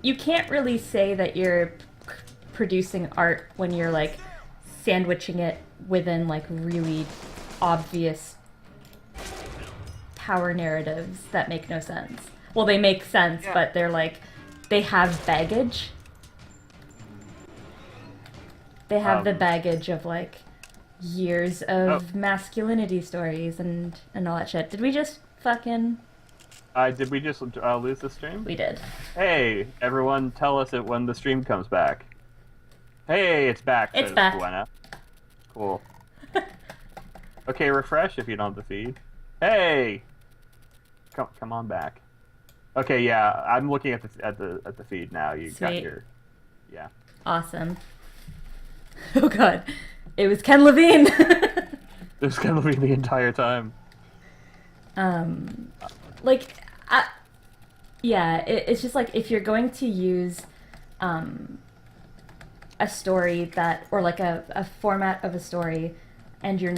you can't really say that you're producing art when you're like sandwiching it within like really obvious power narratives that make no sense. Well, they make sense, Yeah. but they're like they have baggage. They have the baggage of like years of masculinity stories and all that shit. Did we just fucking? Did we just lose the stream? We did. Hey, everyone, tell us it when the stream comes back. Hey, it's back. It's says back. Gwenna. Cool. Okay, refresh if you don't have the feed. Hey, come on back. Okay, yeah, I'm looking at the feed now. You got Sweet. your, yeah. Awesome. Oh god, it was Ken Levine. It was Ken Levine the entire time. Like, yeah, it's just like if you're going to use a story that, or like a format of a story, and you're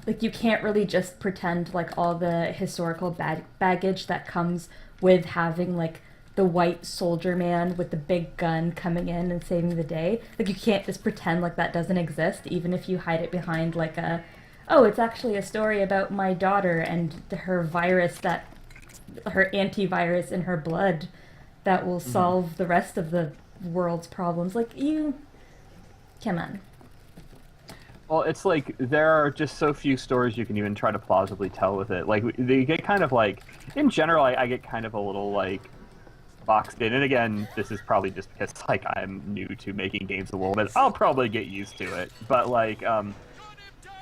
like, you can't really just pretend like all the historical baggage that comes with having like the white soldier man with the big gun coming in and saving the day. Like, you can't just pretend like that doesn't exist, even if you hide it behind like a, oh, it's actually a story about my daughter and her virus that, her antivirus in her blood that will solve the rest of the world's problems. Like, you, come on. Well, it's like there are just so few stories you can even try to plausibly tell with it. Like, they get kind of like, in general, I get kind of a little like boxed in. And again, this is probably just because like I'm new to making games a little bit. I'll probably get used to it. But like,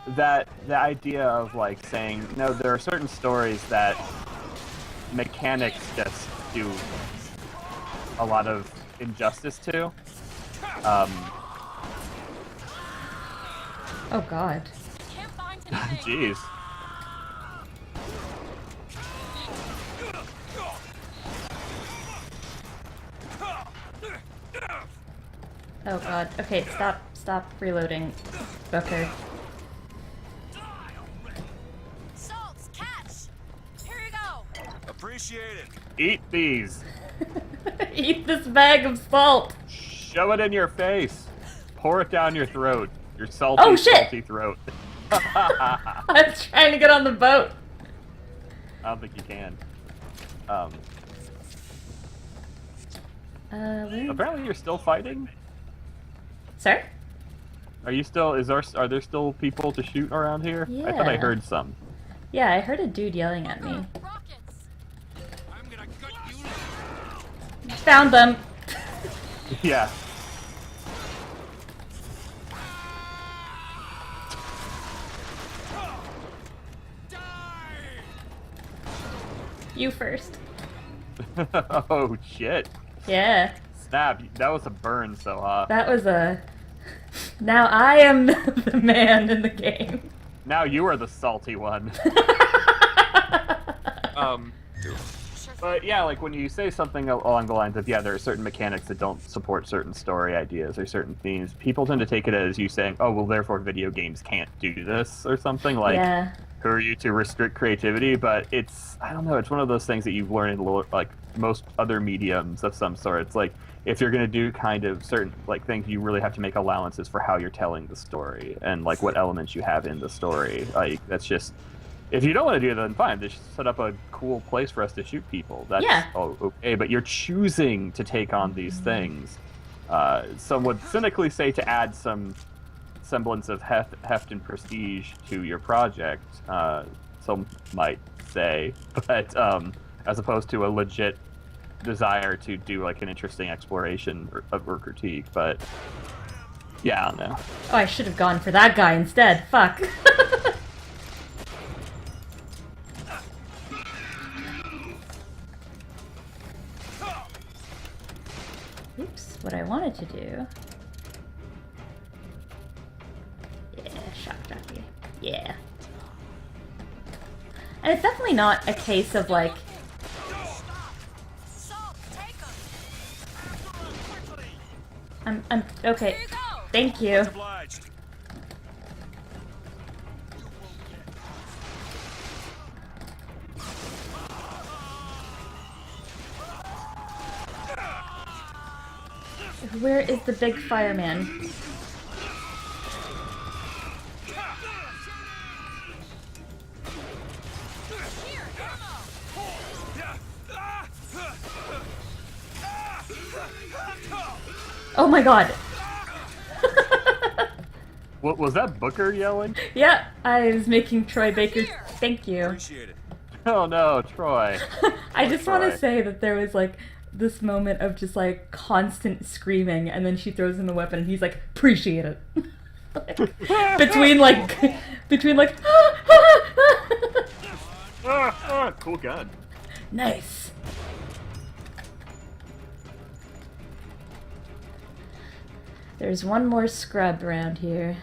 the idea of like saying, no, there are certain stories that mechanics just do a lot of injustice to. Oh god. Jeez. Oh god. Okay, stop reloading, Booker. Salts, catch! Here you go! Appreciate it. Eat these. Eat this bag of salt! Shove it in your face. Pour it down your throat. Your salty, Oh, shit! salty throat. I was trying to get on the boat. I don't think you can. Where? Apparently you're still fighting? Sorry? Are you still, are there still people to shoot around here? I thought I Yeah. heard some. Yeah, I heard a dude yelling at me. Rockets! I'm gonna gut you. Found them! Yeah. You first. Oh, shit. Yeah. Snap, that was a burn, so, That was a... Now I am the man in the game. now you are the salty one. But yeah, like when you say something along the lines of, yeah, there are certain mechanics that don't support certain story ideas or certain themes, people tend to take it as you saying, oh, well, therefore video games can't do this or something. Like, Yeah. who are you to restrict creativity? But it's, I don't know, it's one of those things that you've learned in like most other mediums of some sort. It's like, if you're going to do kind of certain like things, you really have to make allowances for how you're telling the story and like what elements you have in the story. Like, that's just... If you don't want to do that, then fine. Just set up a cool place for us to shoot people. That's okay, but you're choosing to take on these things. Some would cynically say to add some semblance of heft and prestige to your project. Some might say, but as opposed to a legit desire to do like an interesting exploration or critique. But yeah, I don't know. Oh, I should have gone for that guy instead. Fuck. Oops, what I wanted to do. Yeah, shock jockey. Yeah. And it's definitely not a case of like, Salt, take 'em. I'm okay. Here you go! Thank you. Obliged. Where is the big fireman? Oh my god. What was that? Booker yelling? Yeah, I was making Troy Baker. Thank you. Appreciate it. Oh no, Troy. I just want Troy. to say that there was like this moment of just like constant screaming, and then she throws in the weapon, and he's like, "Appreciate it." between like. Cool gun. Nice. There's one more scrub around here.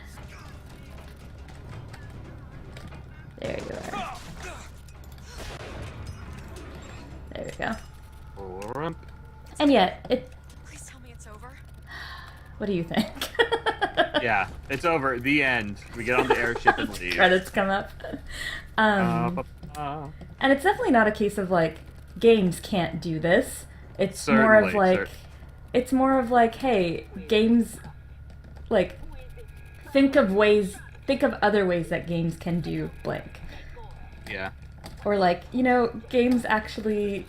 There you are. There we go. And yet, Please tell me it's over. what do you think? Yeah, it's over. The end. We get on the airship and leave. Credits come up. And it's definitely not a case of like games can't do this. It's more of like it's more of like, hey, games like think of other ways that games can do blank. Yeah. Or like, games actually,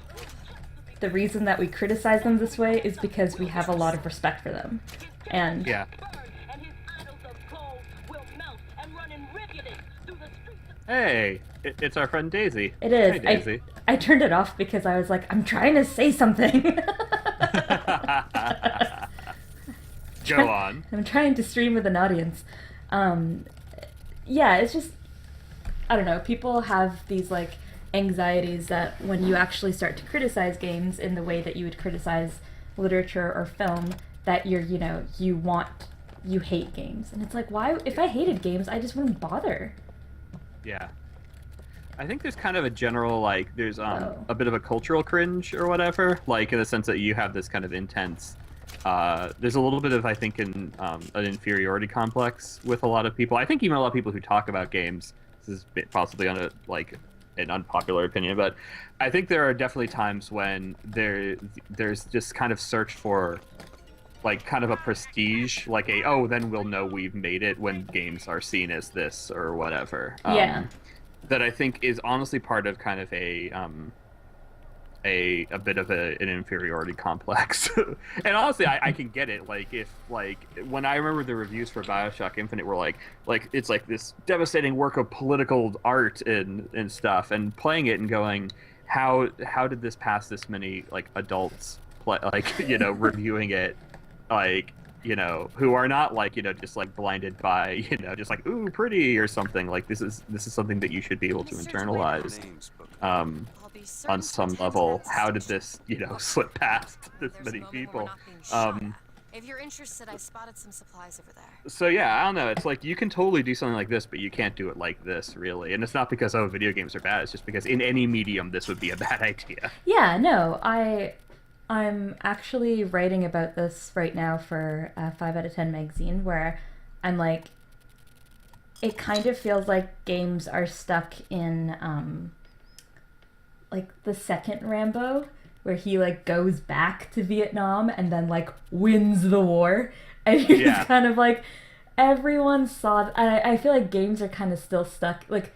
the reason that we criticize them this way is because we have a lot of respect for them. And Yeah. Hey, it's our friend Daisy. it is. Hey, Daisy. I turned it off because I was like, I'm trying to say something. Go on. I'm trying to stream with an audience. Yeah, it's just, I don't know, people have these like anxieties that when you actually start to criticize games in the way that you would criticize literature or film, that you hate games. And it's like, why, if I hated games, I just wouldn't bother. Yeah. I think there's kind of a general, like, there's Oh. a bit of a cultural cringe or whatever, like, in the sense that you have this kind of intense, there's a little bit of, I think, an inferiority complex with a lot of people. I think even a lot of people who talk about games, this is possibly on an unpopular opinion, but I think there are definitely times when there's just kind of search for, like, kind of a prestige, like then we'll know we've made it when games are seen as this or whatever. Yeah. That I think is honestly part of kind of a bit of an inferiority complex. And honestly, I can get it. Like, if, like, when I remember the reviews for BioShock Infinite were like it's like this devastating work of political art and stuff, and playing it and going, how did this pass this many, like, adults reviewing it, like, who are not, like, just like blinded by, just like, ooh, pretty or something. Like, this is something that you should be able to internalize on some level. How did this, slip past this many people? If you're interested, I spotted some supplies over there. So yeah, I don't know. It's like you can totally do something like this, but you can't do it like this, really. And it's not because video games are bad. It's just because in any medium this would be a bad idea. Yeah, no, I'm actually writing about this right now for 5 out of 10 magazine, where I'm like, it kind of feels like games are stuck in like the second Rambo, where he like goes back to Vietnam and then like wins the war, and you're just kind of like, everyone saw. I feel like games are kind of still stuck, like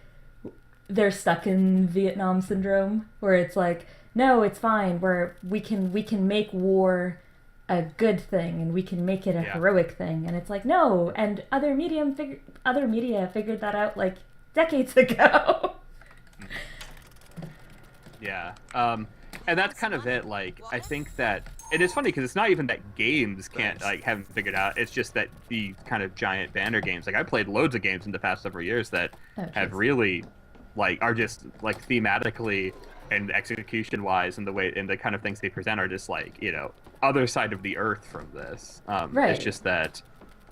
they're stuck in Vietnam syndrome, where it's like, no, it's fine. We can make war a good thing, and we can make it a heroic thing. And it's like, no. And other media figured that out like decades ago. Yeah. And that's kind of it. Like, I think that it is funny because it's not even that games haven't figured out. It's just that the kind of giant banner games. Like, I played loads of games in the past several years that have really, like, are just like thematically and execution-wise, and the kind of things they present are just like, other side of the earth from this. Right. It's just that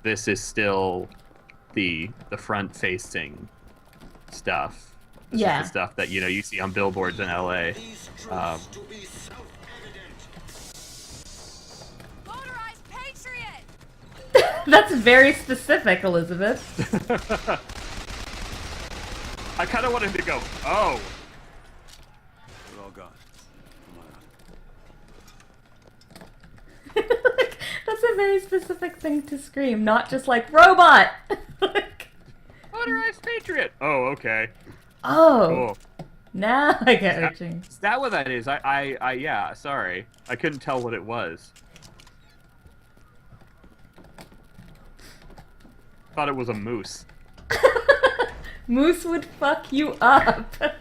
this is still the front-facing stuff. This is the stuff that you see on billboards in LA. Motorized Patriot! That's very specific, Elizabeth. I kind of wanted to go, oh. We're all gone. Come on out. That's a very specific thing to scream, not just like robot. Like, Motorized Patriot. Oh, okay. oh, Cool. now I get what you mean. Is that what that is? Yeah. Sorry, I couldn't tell what it was. Thought it was a moose. Moose would fuck you up. I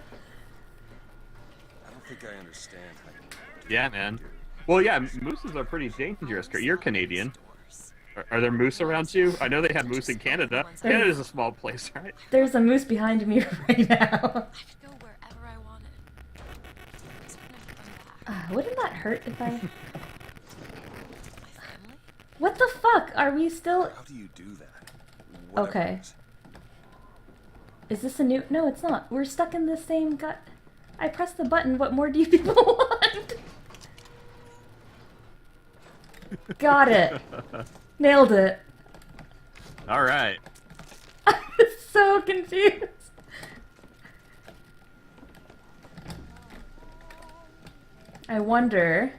don't think I understand how you Yeah, man. Well, yeah, mooses are pretty dangerous. You're Canadian. Are there moose around you? I know they have moose in Canada. Canada's a small place, right? There's a moose behind me right now. I could go wherever I wanted. Just when I come back. Wouldn't that hurt if I... My family? What the fuck? Are we still... How do you do that? Whatever Okay. it is. Is this a new... No, it's not. We're stuck in the same gut. I pressed the button. What more do you people want? Got it. Nailed it. All right. I'm so confused. I wonder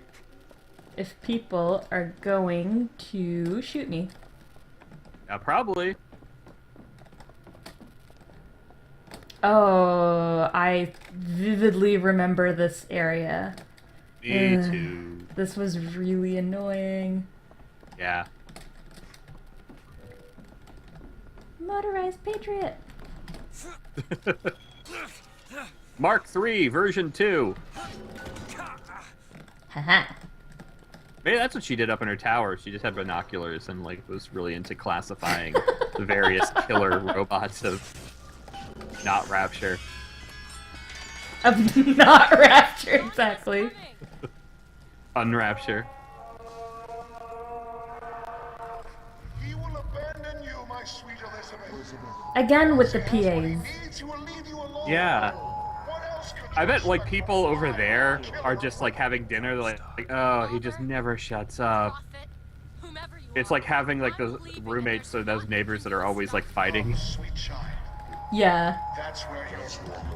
if people are going to shoot me. Probably. Oh, I vividly remember this area. Me Ugh. too. This was really annoying. Yeah. Motorized Patriot. Mark III, version 2. Haha. Maybe that's what she did up in her tower. She just had binoculars and like was really into classifying the various killer robots of not Rapture. Of not Rapture, exactly. Unrapture. He will abandon you, my sweet Elizabeth. Again with the As what he PAs. needs, he will leave you alone. Yeah. What else could I you bet like expect people from over a there killer are just like having dinner. They're like, oh, he just never shuts up. Prophet, whomever you It's are, like having like I those believe in roommates or your those neighbors that are always like fighting. Oh, sweet child. Yeah. That's where you're wrong.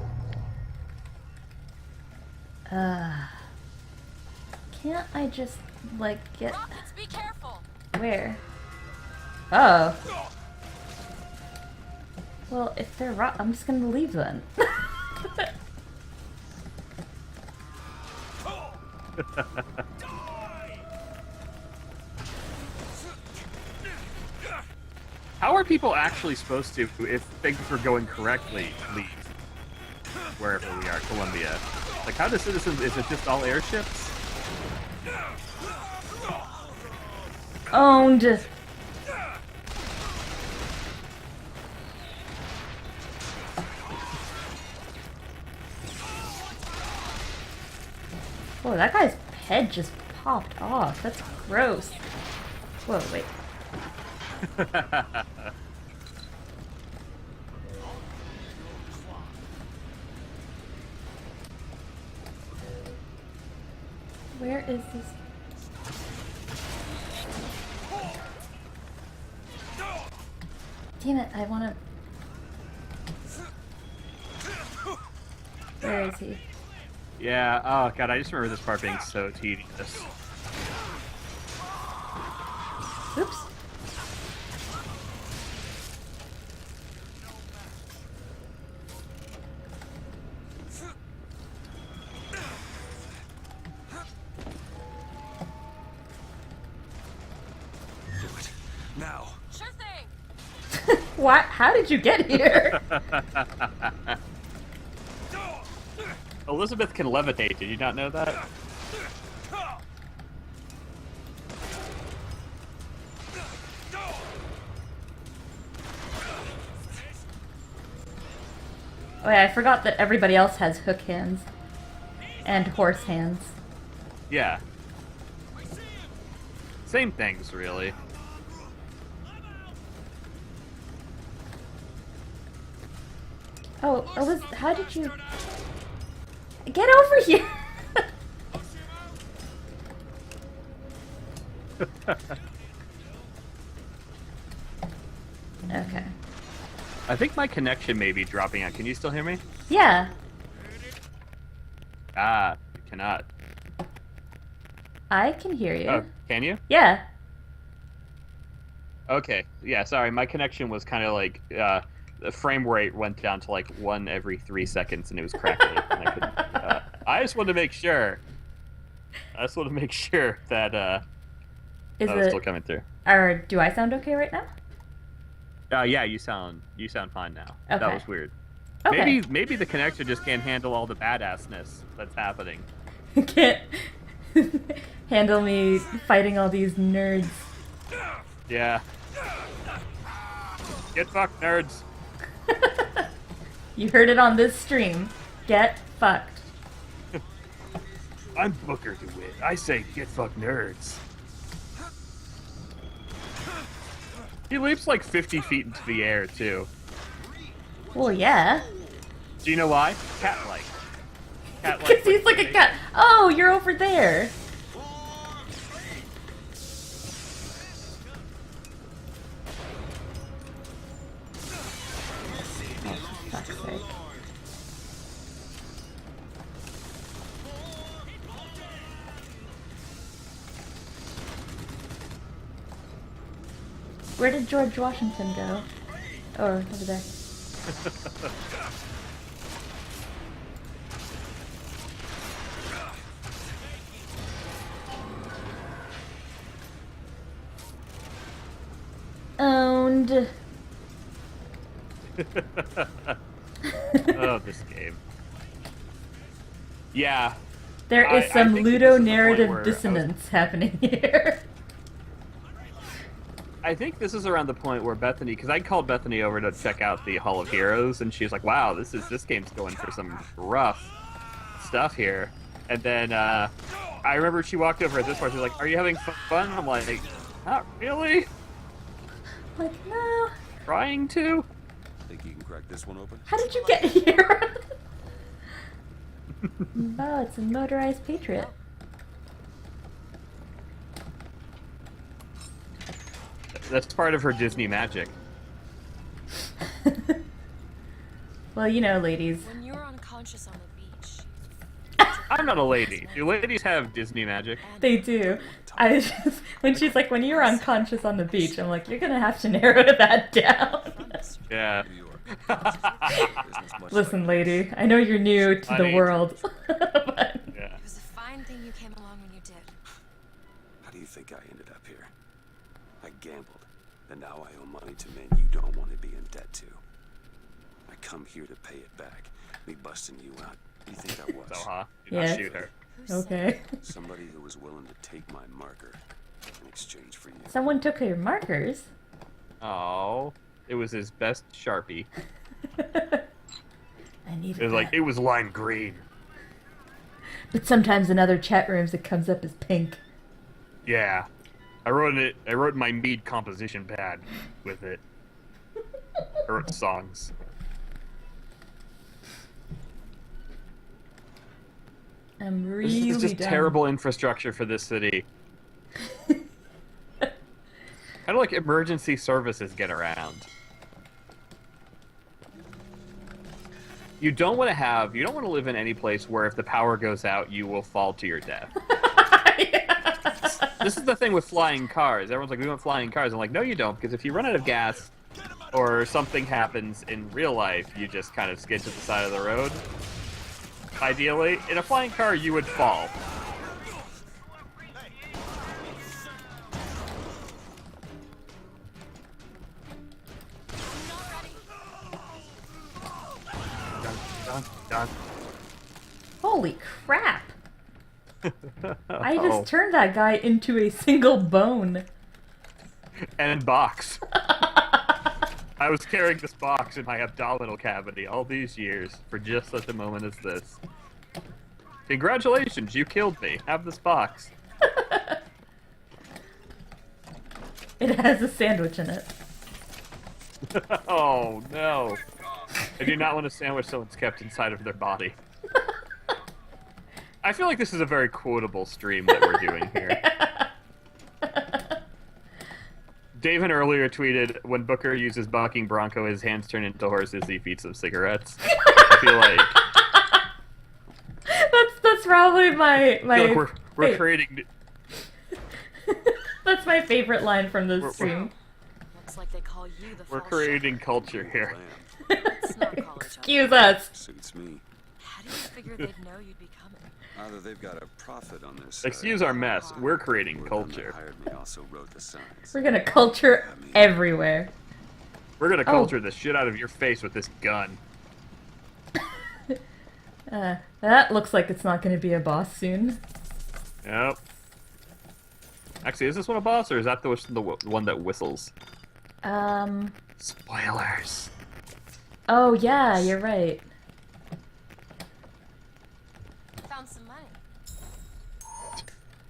Can't I just, like, get... Rockets, be careful. Where? Oh. Well, if they're I'm just gonna leave then. How are people actually supposed to, if things were going correctly, leave wherever we are, Columbia? Like, how do citizens? Is it just all airships? Owned. Whoa, that guy's head just popped off. That's gross. Whoa, wait. Where is this? Damn it, I wanna... Where is he? Yeah. Oh god, I just remember this part being so tedious. Oops. Do it. Now. Sure thing. What? How did you get here? Elizabeth can levitate. Did you not know that? Oh yeah, I forgot that everybody else has hook hands. And horse hands. Yeah. Same things, really. Oh, how did you... Get over here! Okay. I think my connection may be dropping out. Can you still hear me? Yeah. Ah, you cannot. I can hear you. Oh, can you? Yeah. Okay, yeah, sorry, my connection was kind of like the frame rate went down to like 1 every 3 seconds, and it was crackly. And I just wanted to make sure. I just wanted to make sure that Is that was it? still coming through. Or do I sound okay right now? Yeah, you sound fine now. That Okay. was weird. Okay. Maybe the connection just can't handle all the badassness that's happening. Can't handle me fighting all these nerds. Yeah. Get fucked, nerds. You heard it on this stream. Get fucked. I'm Booker DeWitt. I say get fucked, nerds. He leaps like 50 feet into the air too. Well, yeah. Do you know why? Cat-like. Cat-like. Because he's like a cat. Oh, you're over there. Oh, for fuck's sake. Where did George Washington go? Oh, over there. Owned. Oh, this game. Yeah. There is I some think that this is the point ludonarrative where dissonance happening here. I think this is around the point where Bethany, because I called Bethany over to check out the Hall of Heroes, and she's like, "Wow, this game's going for some rough stuff here." And then I remember she walked over at this part. She's like, "Are you having fun?" I'm like, "Not really. Like, no. Trying to." Think you can crack this one open? How did you get here? Oh, it's a motorized Patriot. That's part of her Disney magic. Well, you know, ladies. When you were unconscious on the beach. I'm not a lady. Do ladies have Disney magic? They do. I just, when she's like, when you were unconscious on the beach, I'm like, you're gonna have to narrow that down. Yeah. New York. Listen, lady, I know you're new to the Honey. world, but Yeah. It was a fine thing you came along when you did. How do you think I ended up here? I gambled, and now I owe money to men you don't want to be in debt to. I come here to pay it back. Me busting you out. What do you think that was? So, huh? Do Yeah. not shoot her. Who said okay. Somebody who was willing to take my marker in exchange for you. Someone took your markers. Oh, it was his best Sharpie. I need It was like, it was lime green. But sometimes in other chat rooms it comes up as pink. Yeah. I wrote in my Mead composition pad with it. I wrote songs. I'm This really is just done. terrible infrastructure for this city. How do like emergency services get around? You don't want to live in any place where if the power goes out, you will fall to your death. This is the thing with flying cars. Everyone's like, we want flying cars. I'm like, no, you don't, because if you run out of gas or something happens in real life, you just kind of skid to the side of the road. Ideally, in a flying car, you would fall. Dun, dun, dun. Holy crap! I Oh. just turned that guy into a single bone. And box. I was carrying this box in my abdominal cavity all these years for just such a moment as this. Congratulations, you killed me. Have this box. It has a sandwich in it. Oh, no. I do not want a sandwich someone's kept inside of their body. I feel like this is a very quotable stream that we're doing here. Daven earlier tweeted, when Booker uses Bucking Bronco, his hands turn into horses, he feeds them cigarettes. I feel like... That's probably my I feel like we're fa- creating... That's my favorite line from this We're- stream. Looks like they call you the We're false creating shepherd. culture here. Let's not call each other. Excuse us. Suits me. How do you figure they'd know you'd be coming? Either they've got a profit on this. Excuse our mess. We're creating Or them culture. that hired me also wrote the signs. We're gonna culture everywhere. We're gonna culture the shit out of your face with this gun. That looks like it's not gonna be a boss soon. Yep. Actually, is this one a boss, or is that the one that whistles? Spoilers. Oh yeah, you're right. Found some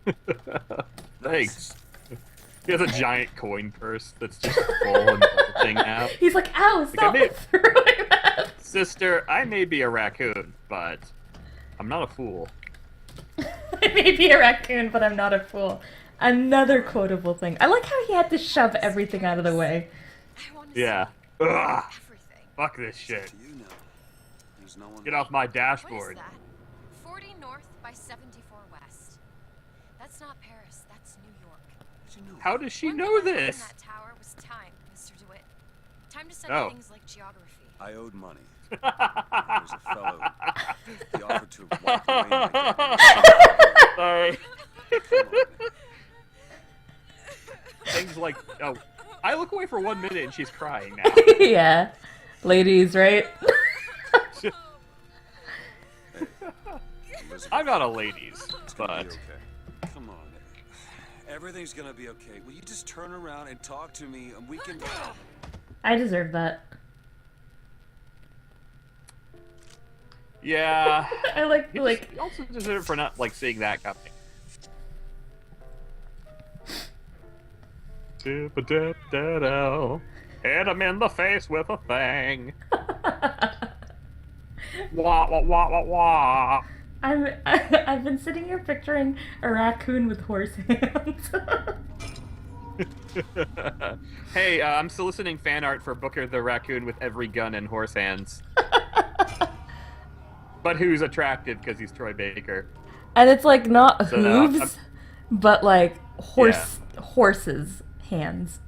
money. Thanks. He has a giant coin purse that's just full and everything now. He's like, ow, stop may- throwing that. Sister, I may be a raccoon, but I'm not a fool. I may be a raccoon, but I'm not a fool. Another quotable thing. I like how he had to shove everything out of the way. I want to Yeah. see Ugh. everything. Fuck this shit. Do you know? There's no one. Get off my What is dashboard. that? 40 north by 74 west. That's not Paris. That's New York. Did you know? How does she One know thing I learned this? in that tower was time, Mr. DeWitt. Time to study Oh. things like geography. I owed money. There's a fellow. He offered to wipe away my debt. Sorry. Come on. Things like, oh, I look away for 1 minute and she's crying now. Yeah. Ladies, right? Elizabeth, I'm not a ladies, it's gonna be but okay. Come on. Everything's gonna be okay. Will you just turn around and talk to me, and we can. I deserve that. yeah. I like You also deserve it for not like seeing that coming. Dip-a-dip-da-dow. Hit him in the face with a thing. Wah wah wah wah wah. I've been sitting here picturing a raccoon with horse hands. Hey, I'm soliciting fan art for Booker the Raccoon with every gun and horse hands. But who's attractive because he's Troy Baker. And it's like not So now hooves, but like horses hands.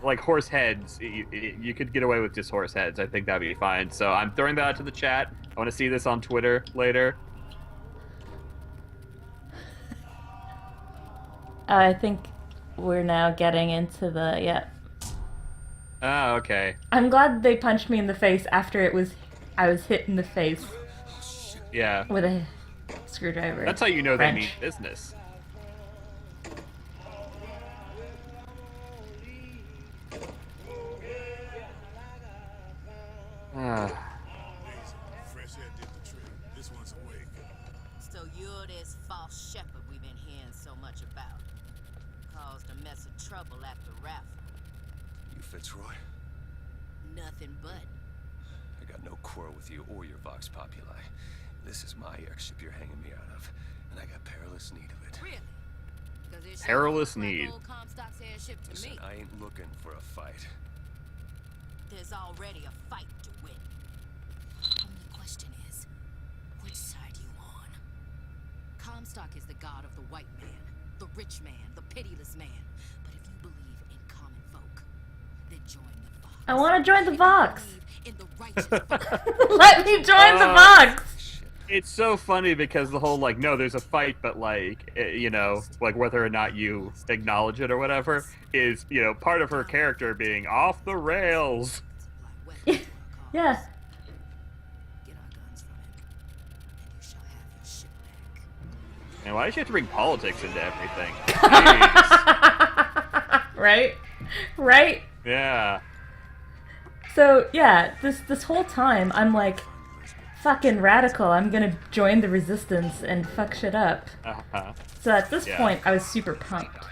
Like horse heads, you could get away with just horse heads. I think that'd be fine. So I'm throwing that out to the chat. I want to see this on Twitter later. I think we're now getting into the Oh, okay. I'm glad they punched me in the face after I was hit in the face Yeah. with a screwdriver. That's how you know French. they mean business. Fresh air did the trick. This one's awake. So you're this false shepherd we've been hearing so much about. Caused a mess of trouble at the raffle. You Fitzroy? Nothing but. I got no quarrel with you or your Vox Populi. This is my airship you're hanging me out of, and I got perilous need of it. Really? 'Cause it sure Perilous looks like need. old Comstock's airship to Listen, me. I ain't looking for a fight. There's already a fight to win. Only question is, which side you on? Comstock is the god of the white man, the rich man, the pitiless man. But if you believe in common folk, then join the Vox. I want to join the Vox. In the righteous Vox. Let me join the Vox. Shit. It's so funny because the whole like, no, there's a fight, but like, you know, like whether or not you acknowledge it or whatever is, you know, part of her character being off the rails. Yeah. Get our guns from him, and you shall have your ship back. And why does she have to bring politics into everything? Jeez. Right? Right? Yeah. So, yeah, this whole time, I'm like, fucking radical, I'm gonna join the resistance and fuck shit up. Uh-huh. So at this Yeah. point, I was super pumped.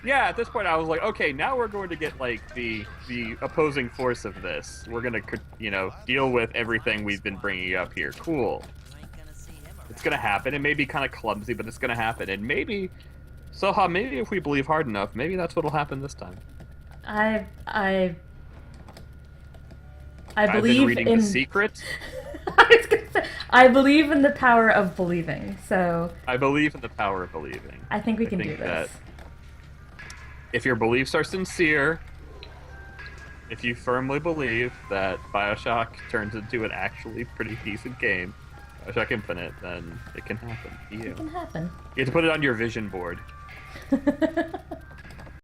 Yeah, at this point I was like, okay, now we're going to get like the opposing force of this. We're gonna, you know, deal with everything we've been bringing up here. Cool. You ain't gonna see him around. It's gonna happen. It may be kind of clumsy, but it's gonna happen. And maybe, Soha, maybe if we believe hard enough, maybe that's what'll happen this time. I I've believe been reading in. The Secret. I was gonna say, I believe in the power of believing. So I believe in the power of believing. I think we can do think this. if your beliefs are sincere, if you firmly believe that BioShock turns into an actually pretty decent game, BioShock Infinite, then it can happen to you. It can happen. You have to put it on your vision board.